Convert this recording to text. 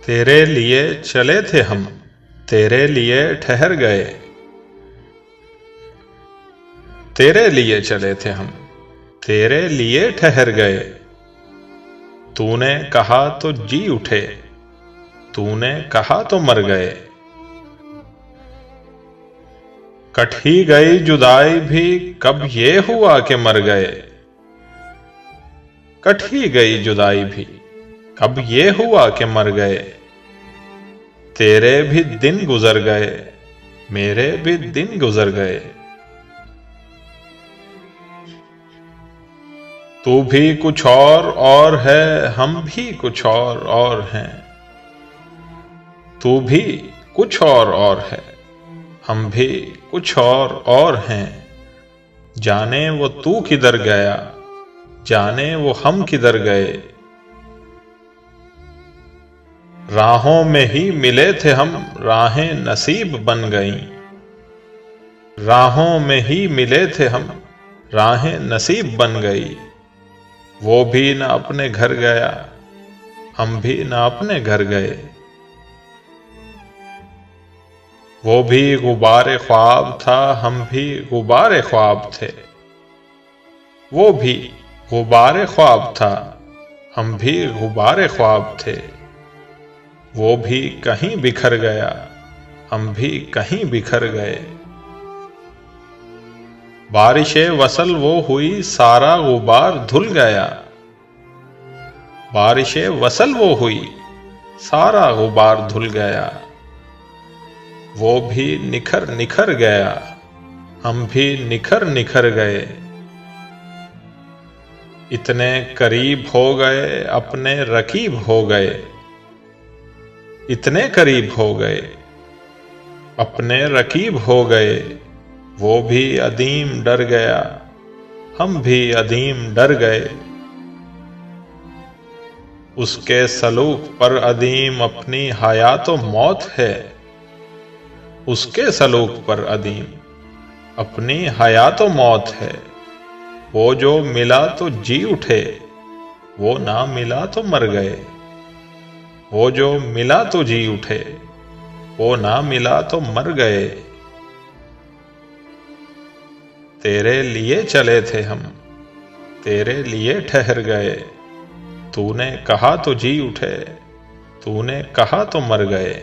तेरे लिए चले थे हम, तेरे लिए ठहर गए। तेरे लिए चले थे हम, तेरे लिए ठहर गए। तूने कहा तो जी उठे, तूने कहा तो मर गए। कट ही गई जुदाई भी, कब ये हुआ कि मर गए। कट ही गई जुदाई भी, कब ये हुआ कि मर गए। तेरे भी दिन गुजर गए, मेरे भी दिन गुजर गए। तू भी कुछ और है, हम भी कुछ और हैं। तू भी कुछ और है, हम भी कुछ और हैं। जाने वो तू किधर गया, जाने वो हम किधर गए। राहों में ही मिले थे हम, राहें नसीब बन गईं। राहों में ही मिले थे हम, राहें नसीब बन गई। वो भी न अपने घर गया, हम भी न अपने घर गए। वो भी गुबारे ख्वाब था, हम भी गुबारे ख्वाब थे। वो भी गुबारे ख्वाब था, हम भी गुबारे ख्वाब थे। वो भी कहीं बिखर गया, हम भी कहीं बिखर गए। बारिशे वसल वो हुई, सारा गुबार धुल गया। बारिशे वसल वो हुई, सारा गुबार धुल गया। वो भी निखर निखर गया, हम भी निखर निखर गए। इतने करीब हो गए, अपने रकीब हो गए। इतने करीब हो गए, अपने रकीब हो गए। वो भी अदीम डर गया, हम भी अदीम डर गए। उसके सलूक पर अदीम अपनी हयात मौत है। उसके सलूक पर अदीम अपनी हयात मौत है। वो जो मिला तो जी उठे, वो ना मिला तो मर गए। वो जो मिला तो जी उठे, वो ना मिला तो मर गए। तेरे लिए चले थे हम, तेरे लिए ठहर गए। तूने कहा तो जी उठे, तूने कहा तो मर गए।